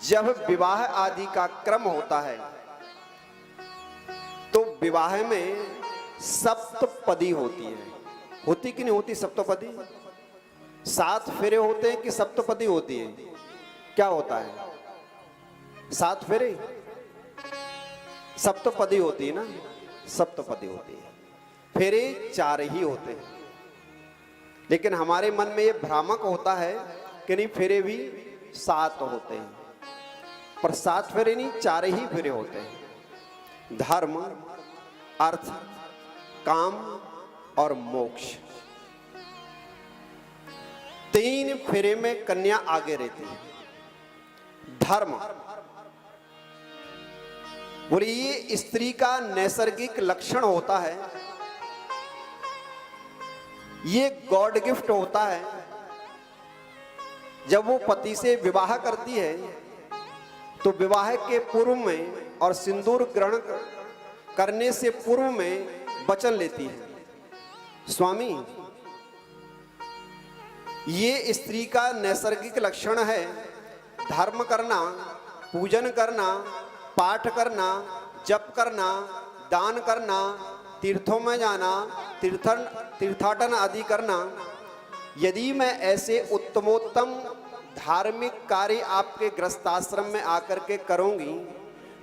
जब विवाह आदि का क्रम होता है तो विवाह में सप्तपदी होती है। होती कि नहीं होती सप्तपदी? 7 फेरे होते हैं कि सप्तपदी होती है? क्या होता है? 7 फेरे सप्तपदी होती है ना? सप्तपदी होती है। फेरे 4 ही होते हैं, लेकिन हमारे मन में ये भ्रामक होता है कि नहीं फेरे भी 7 होते हैं, पर 7 फेरे नहीं, 4 ही फेरे होते हैं। धर्म, अर्थ, काम और मोक्ष। 3 फेरे में कन्या आगे रहती है। धर्म बोले ये स्त्री का नैसर्गिक लक्षण होता है, ये गॉड गिफ्ट होता है। जब वो पति से विवाह करती है तो विवाह के पूर्व में और सिंदूर ग्रहण करने से पूर्व में वचन लेती है, स्वामी ये स्त्री का नैसर्गिक लक्षण है, धर्म करना, पूजन करना, पाठ करना, जप करना, दान करना, तीर्थों में जाना, तीर्थाटन आदि करना। यदि मैं ऐसे उत्तमोत्तम धार्मिक कार्य आपके गृहस्थाश्रम में आकर के करूंगी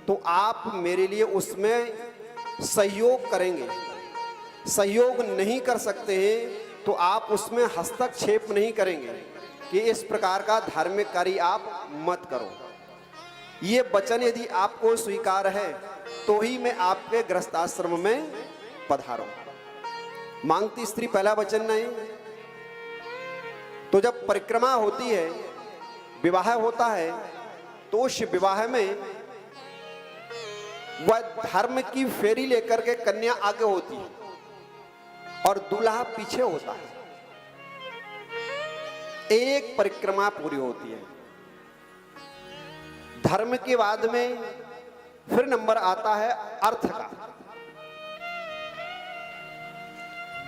तो आप मेरे लिए उसमें सहयोग करेंगे। सहयोग नहीं कर सकते हैं तो आप उसमें हस्तक्षेप नहीं करेंगे कि इस प्रकार का धार्मिक कार्य आप मत करो। ये वचन यदि आपको स्वीकार है तो ही मैं आपके गृहस्थाश्रम में पधारूं। मांगती स्त्री पहला वचन नहीं। तो जब परिक्रमा होती है, विवाह होता है, तो उस विवाह में वह धर्म की फेरी लेकर के कन्या आगे होती है और दूल्हा पीछे होता है। एक परिक्रमा पूरी होती है। धर्म के बाद में फिर नंबर आता है अर्थ का।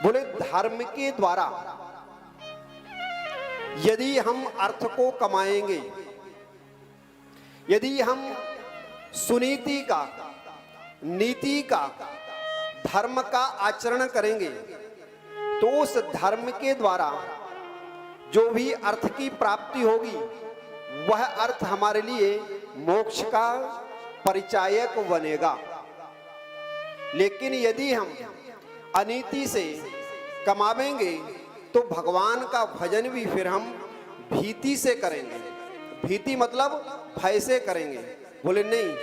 बोले धर्म के द्वारा यदि हम अर्थ को कमाएंगे, यदि हम सुनीति का, नीति का, धर्म का आचरण करेंगे तो उस धर्म के द्वारा जो भी अर्थ की प्राप्ति होगी वह अर्थ हमारे लिए मोक्ष का परिचायक बनेगा। लेकिन यदि हम अनीति से कमावेंगे तो भगवान का भजन भी फिर हम भीति से करेंगे। भीति मतलब भय से करेंगे। बोले नहीं,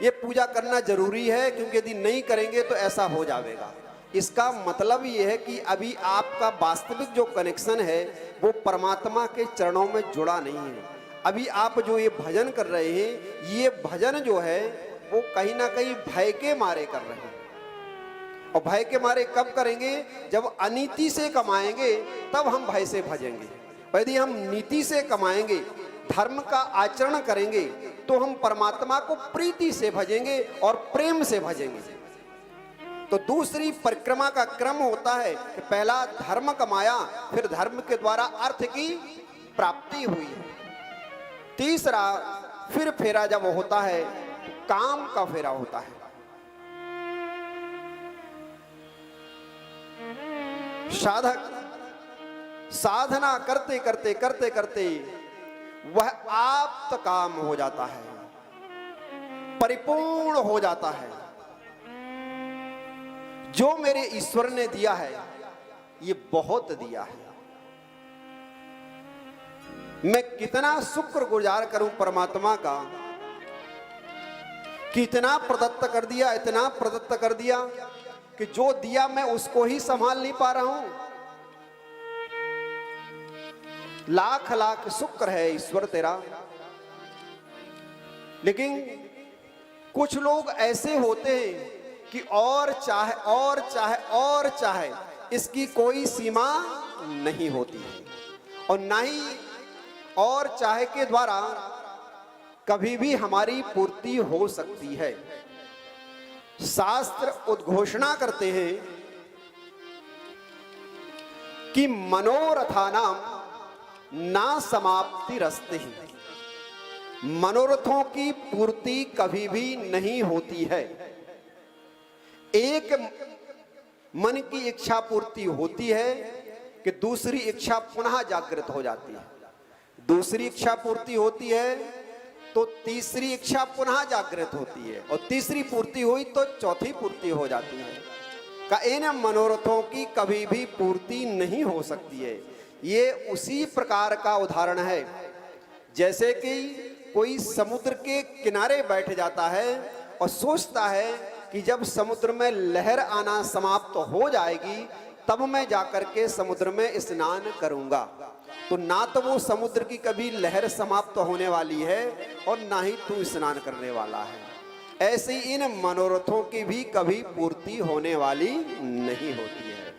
ये पूजा करना जरूरी है क्योंकि यदि नहीं करेंगे तो ऐसा हो जाएगा। इसका मतलब ये है कि अभी आपका वास्तविक जो कनेक्शन है वो परमात्मा के चरणों में जुड़ा नहीं है। अभी आप जो ये भजन कर रहे हैं, ये भजन जो है वो कहीं ना कहीं भय के मारे कर रहे हैं। और भय के मारे कब करेंगे? जब अनीति से कमाएंगे तब हम भय से भजेंगे। यदि हम नीति से कमाएंगे, धर्म का आचरण करेंगे तो हम परमात्मा को प्रीति से भजेंगे और प्रेम से भजेंगे। तो दूसरी परिक्रमा का क्रम होता है कि पहला धर्म कमाया, फिर धर्म के द्वारा अर्थ की प्राप्ति हुई। तीसरा फिर फेरा जब होता है तो काम का फेरा होता है। साधक साधना करते करते करते करते वह आप्त काम हो जाता है, परिपूर्ण हो जाता है। जो मेरे ईश्वर ने दिया है ये बहुत दिया है। मैं कितना शुक्रगुजार करूं परमात्मा का कि इतना प्रदत्त कर दिया, इतना प्रदत्त कर दिया कि जो दिया मैं उसको ही संभाल नहीं पा रहा हूं। लाख लाख शुक्र है ईश्वर तेरा। लेकिन कुछ लोग ऐसे होते हैं कि और चाहे और चाहे और चाहे, इसकी कोई सीमा नहीं होती है और ना ही और चाहे के द्वारा कभी भी हमारी पूर्ति हो सकती है। शास्त्र उद्घोषणा करते हैं कि मनोरथानाम ना समाप्ति रस्ते ही। मनोरथों की पूर्ति कभी भी नहीं होती है। एक मन की इच्छा पूर्ति होती है कि दूसरी इच्छा पुनः जागृत हो जाती है, दूसरी इच्छा पूर्ति होती है तो तीसरी इच्छा पुनः जागृत होती है, और तीसरी पूर्ति हुई तो चौथी पूर्ति हो जाती है। का इन मनोरथों की कभी भी पूर्ति नहीं हो सकती है। ये उसी प्रकार का उदाहरण है जैसे कि कोई समुद्र के किनारे बैठ जाता है और सोचता है कि जब समुद्र में लहर आना समाप्त हो जाएगी तब मैं जाकर के समुद्र में स्नान करूंगा। तो ना तो वो समुद्र की कभी लहर समाप्त होने वाली है और ना ही तू स्नान करने वाला है। ऐसे ही इन मनोरथों की भी कभी पूर्ति होने वाली नहीं होती है।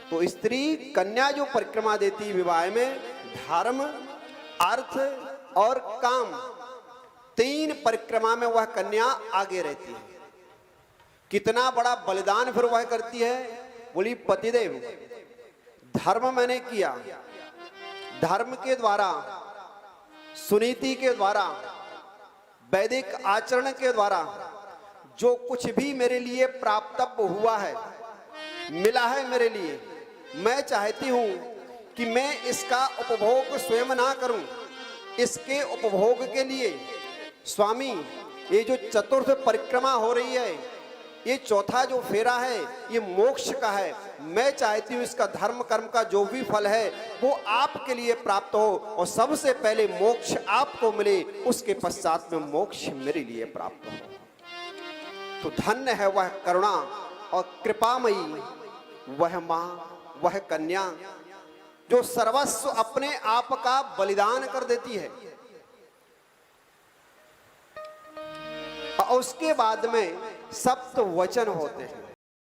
तो स्त्री कन्या जो परिक्रमा देती है विवाह में, धर्म, अर्थ और काम, तीन परिक्रमा में वह कन्या आगे रहती है। कितना बड़ा बलिदान फिर वह करती है। बोली पतिदेव धर्म मैंने किया, धर्म के द्वारा, सुनीति के द्वारा, वैदिक आचरण के द्वारा जो कुछ भी मेरे लिए प्राप्त हुआ है, मिला है मेरे लिए, मैं चाहती हूं कि मैं इसका उपभोग स्वयं ना करूं। इसके उपभोग के लिए स्वामी ये जो चतुर्थ परिक्रमा हो रही है, ये चौथा जो फेरा है, ये मोक्ष का है। मैं चाहती हूँ इसका धर्म कर्म का जो भी फल है वो आपके लिए प्राप्त हो और सबसे पहले मोक्ष आपको मिले, उसके पश्चात में मोक्ष मेरे लिए प्राप्त हो। तो धन्य है वह करुणा और कृपामयी, वह मां, वह कन्या जो सर्वस्व अपने आप का बलिदान कर देती है। और उसके बाद में सप्त वचन होते हैं।